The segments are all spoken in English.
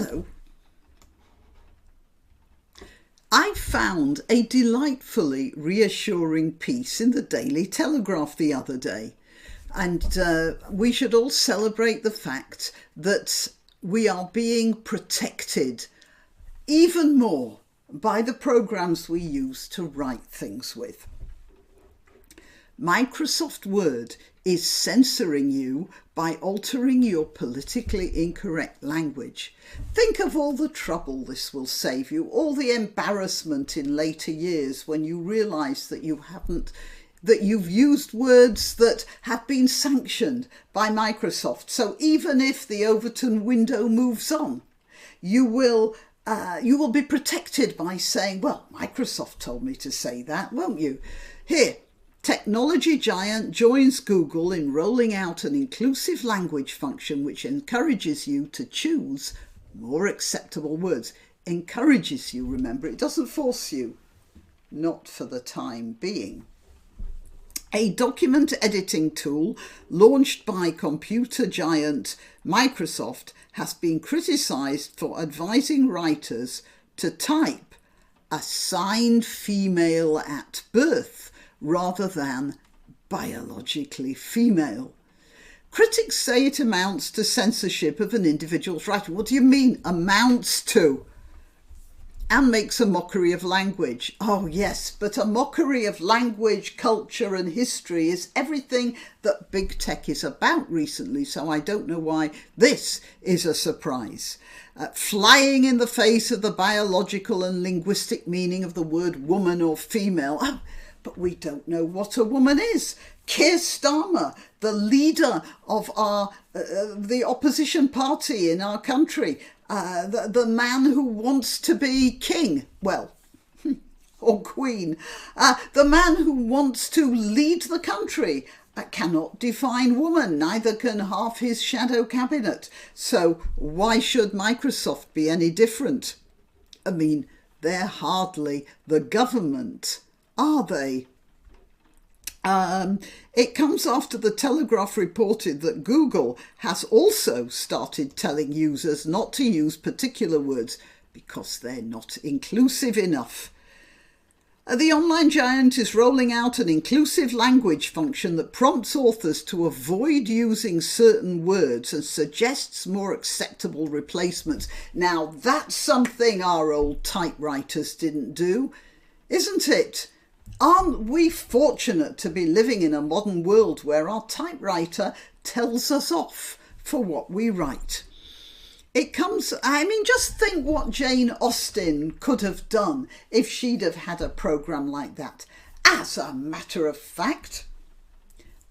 Hello. I found a delightfully reassuring piece in the Daily Telegraph the other day, and we should all celebrate the fact that we are being protected even more by the programs we use to write things with. Microsoft Word is censoring you by altering your politically incorrect language. Think of all the trouble this will save you, all the embarrassment in later years when you realise that you've used words that have been sanctioned by Microsoft. So even if the Overton window moves on, you will be protected by saying, well, Microsoft told me to say that, won't you? Here, technology giant joins Google in rolling out an inclusive language function which encourages you to choose more acceptable words. Encourages you, remember, it doesn't force you, not for the time being. A document editing tool launched by computer giant Microsoft has been criticised for advising writers to type assigned female at birth rather than biologically female. Critics say it amounts to censorship of an individual's writing. What do you mean, amounts to? And makes a mockery of language. Oh yes, but a mockery of language, culture and history is everything that big tech is about recently, so I don't know why this is a surprise. Flying in the face of the biological and linguistic meaning of the word woman or female. Oh, but we don't know what a woman is. Keir Starmer, the leader of the opposition party in our country, the man who wants to be king, well, or queen, the man who wants to lead the country cannot define woman, neither can half his shadow cabinet. So why should Microsoft be any different? I mean, they're hardly the government, are they? It comes after the Telegraph reported that Google has also started telling users not to use particular words because they're not inclusive enough. The online giant is rolling out an inclusive language function that prompts authors to avoid using certain words and suggests more acceptable replacements. Now that's something our old typewriters didn't do, isn't it? Aren't we fortunate to be living in a modern world where our typewriter tells us off for what we write? Just think what Jane Austen could have done if she'd have had a programme like that. As a matter of fact,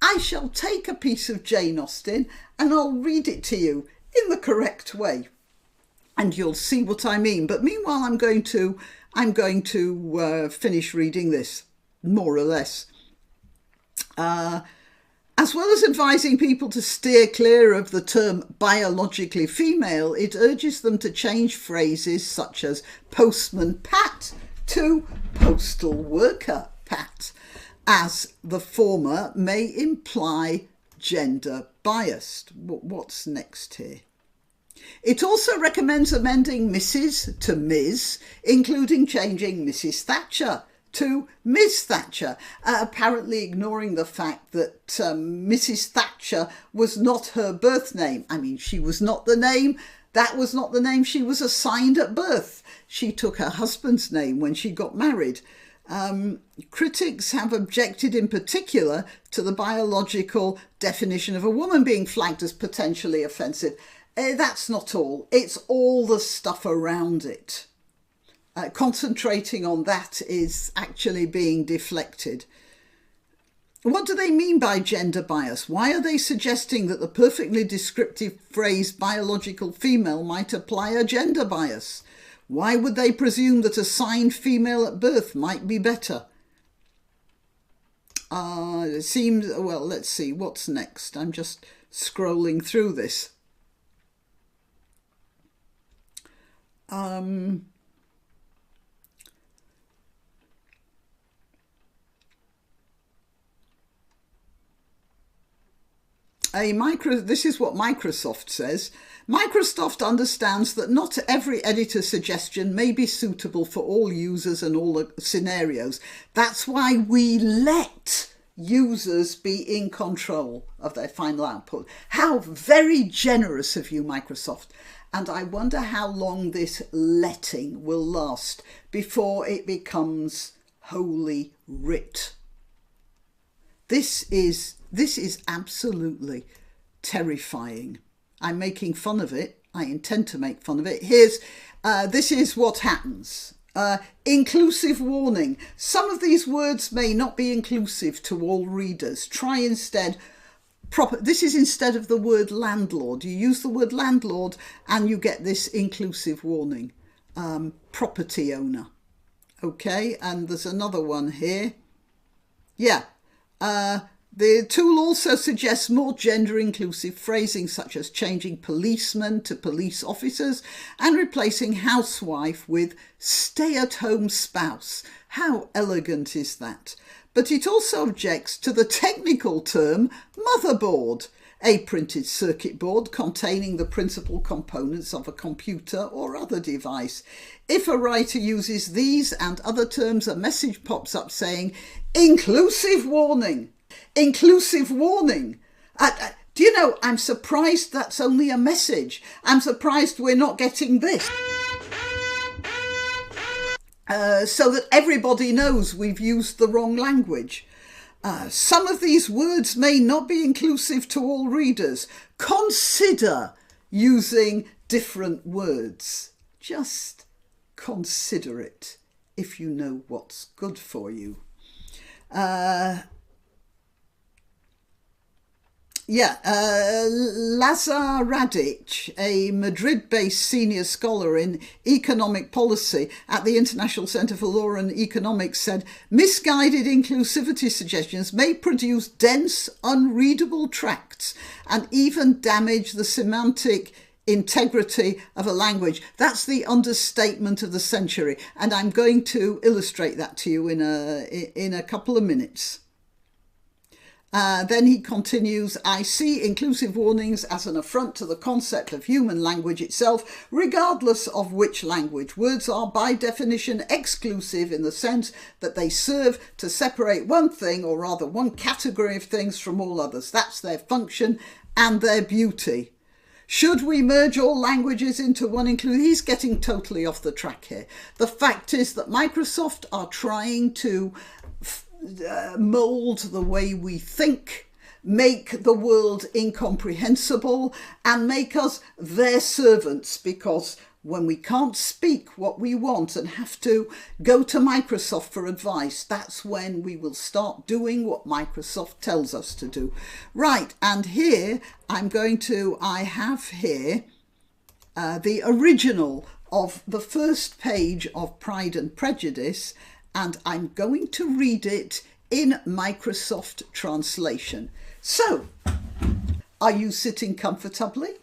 I shall take a piece of Jane Austen and I'll read it to you in the correct way, and you'll see what I mean. But meanwhile, I'm going to finish reading this, more or less. As well as advising people to steer clear of the term biologically female, it urges them to change phrases such as postman Pat to postal worker Pat, as the former may imply gender biased. What's next here? It also recommends amending Mrs. to Ms, including changing Mrs. Thatcher to Ms. Thatcher, apparently ignoring the fact that Mrs. Thatcher was not her birth name. I mean, she was not the name, that was not the name she was assigned at birth. She took her husband's name when she got married. Critics have objected in particular to the biological definition of a woman being flagged as potentially offensive. That's not all. It's all the stuff around it. Concentrating on that is actually being deflected. What do they mean by gender bias? Why are they suggesting that the perfectly descriptive phrase biological female might apply a gender bias? Why would they presume that assigned female at birth might be better? It seems, well, let's see, what's next? I'm just scrolling through this. This is what Microsoft says. Microsoft understands that not every editor suggestion may be suitable for all users and all the scenarios. That's why we let users be in control of their final output. How very generous of you, Microsoft. And I wonder how long this letting will last before it becomes holy writ. This is absolutely terrifying. I'm making fun of it. I intend to make fun of it. This is what happens. Inclusive warning. Some of these words may not be inclusive to all readers. Try instead. This is instead of the word landlord. You use the word landlord and you get this inclusive warning. Property owner. Okay, and there's another one here. Yeah. The tool also suggests more gender-inclusive phrasing, such as changing policeman to police officers and replacing housewife with stay-at-home spouse. How elegant is that? But it also objects to the technical term motherboard, a printed circuit board containing the principal components of a computer or other device. If a writer uses these and other terms, a message pops up saying, inclusive warning. Inclusive warning. Do you know, I'm surprised that's only a message. I'm surprised we're not getting this. So that everybody knows we've used the wrong language. Some of these words may not be inclusive to all readers. Consider using different words. Just consider it if you know what's good for you. Lazar Radic, a Madrid-based senior scholar in economic policy at the International Centre for Law and Economics, said misguided inclusivity suggestions may produce dense, unreadable tracts and even damage the semantic integrity of a language. That's the understatement of the century, and I'm going to illustrate that to you in a couple of minutes. Then he continues, I see inclusive warnings as an affront to the concept of human language itself, regardless of which language. Words are by definition exclusive in the sense that they serve to separate one thing, or rather one category of things, from all others. That's their function and their beauty. Should we merge all languages into one inclusive? He's getting totally off the track here. The fact is that Microsoft are trying to mould the way we think, make the world incomprehensible, and make us their servants, because when we can't speak what we want and have to go to Microsoft for advice, that's when we will start doing what Microsoft tells us to do. Right, and here I have here the original of the first page of Pride and Prejudice, and I'm going to read it in Microsoft translation. So, are you sitting comfortably?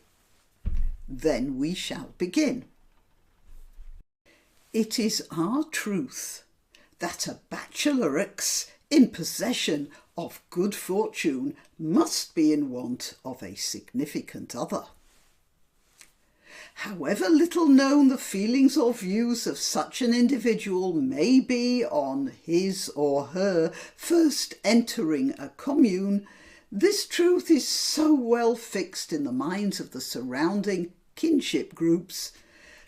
Then we shall begin. It is our truth that a bachelorix in possession of good fortune must be in want of a significant other. However little known the feelings or views of such an individual may be on his or her first entering a commune, this truth is so well fixed in the minds of the surrounding kinship groups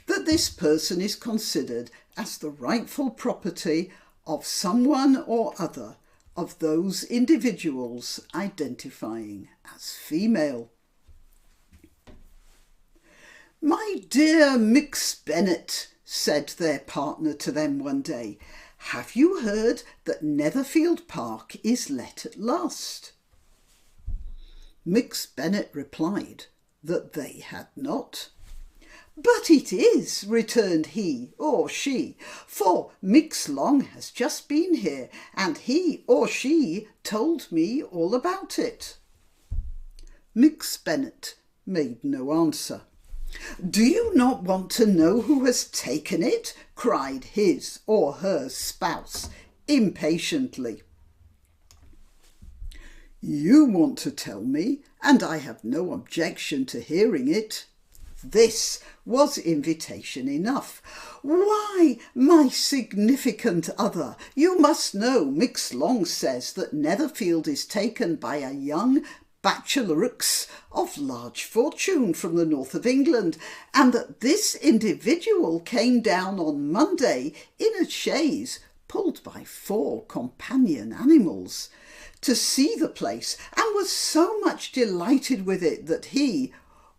that this person is considered as the rightful property of someone or other of those individuals identifying as female. My dear Mix Bennet, said their partner to them one day, have you heard that Netherfield Park is let at last? Mix Bennet replied that they had not. But it is, returned he or she, for Mix Long has just been here, and he or she told me all about it. Mix Bennet made no answer. Do you not want to know who has taken it? Cried his or her spouse impatiently. You want to tell me, and I have no objection to hearing it. This was invitation enough. Why, my significant other, you must know Mix Long says that Netherfield is taken by a young bachelorix of large fortune from the north of England, and that this individual came down on Monday in a chaise pulled by 4 companion animals to see the place, and was so much delighted with it that he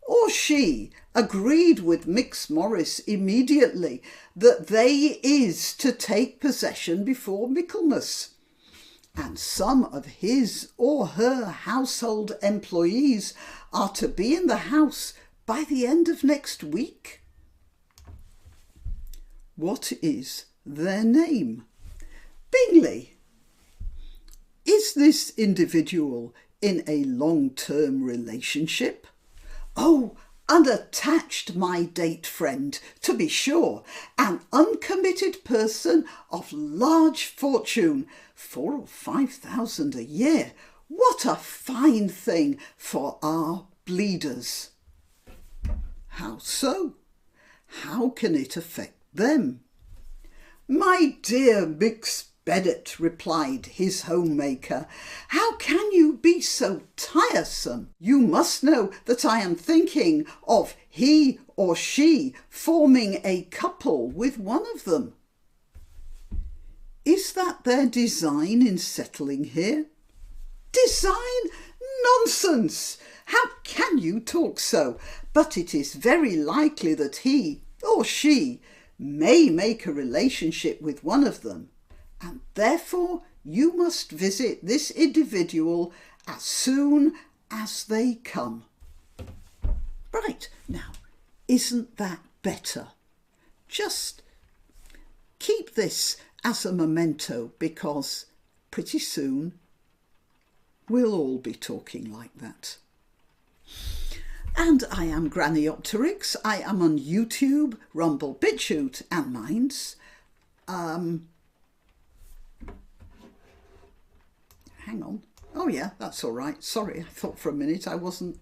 or she agreed with Mix Morris immediately that they is to take possession before Michaelmas, and some of his or her household employees are to be in the house by the end of next week. What is their name? Bingley. Is this individual in a long-term relationship? Oh, unattached, my date friend, to be sure, an uncommitted person of large fortune, 4,000 or 5,000 a year. What a fine thing for our bleeders. How so? How can it affect them? My dear Mix Bennet, replied his homemaker, how can you be so tiresome? You must know that I am thinking of he or she forming a couple with one of them. Is that their design in settling here? Design? Nonsense! How can you talk so? But it is very likely that he or she may make a relationship with one of them, and therefore you must visit this individual as soon as they come. Right, now, isn't that better? Just keep this as a memento, because pretty soon we'll all be talking like that. And I am Graniopteryx. I am on YouTube, Rumble, BitChute and Minds. Hang on. Oh yeah, that's all right. Sorry, I thought for a minute I wasn't...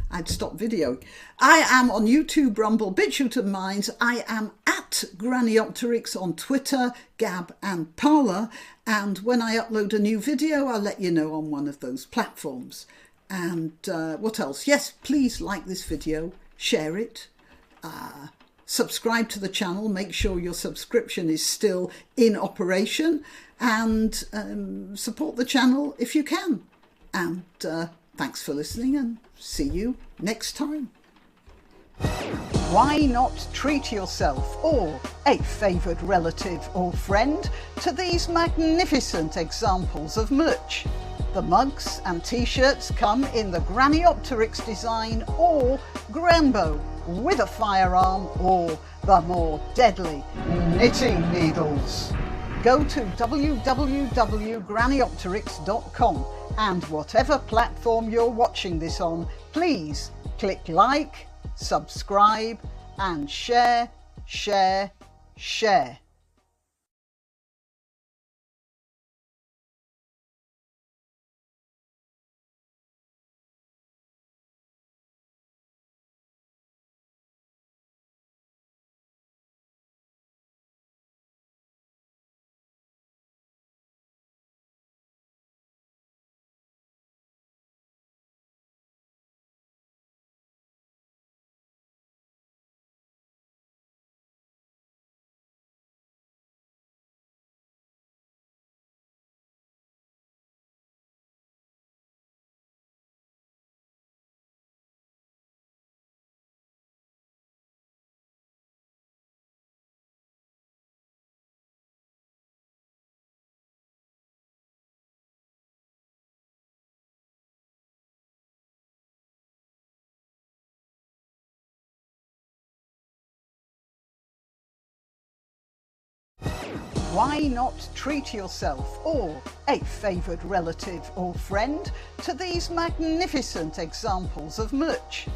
I'd stopped videoing. I am on YouTube, Rumble, BitChute and Minds. I am at Graniopteryx on Twitter, Gab and Parler. And when I upload a new video, I'll let you know on one of those platforms. And what else? Yes, please like this video, share it, subscribe to the channel, make sure your subscription is still in operation, and support the channel if you can. And thanks for listening, and see you next time. Why not treat yourself or a favoured relative or friend to these magnificent examples of merch? The mugs and t-shirts come in the Graniopteryx design or Grambo with a firearm, or the more deadly knitting needles. Go to www.graniopteryx.com, and whatever platform you're watching this on, please click like, subscribe and share, share, share. Why not treat yourself or a favoured relative or friend to these magnificent examples of merch?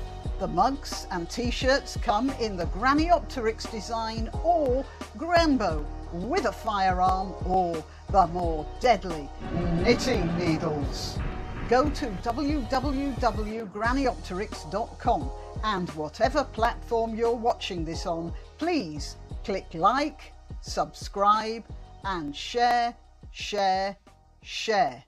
The mugs and t-shirts come in the Graniopteryx design or Grambo with a firearm, or the more deadly knitting needles. Go to www.grannyopteryx.com and whatever platform you're watching this on, please click like, subscribe and share, share, share.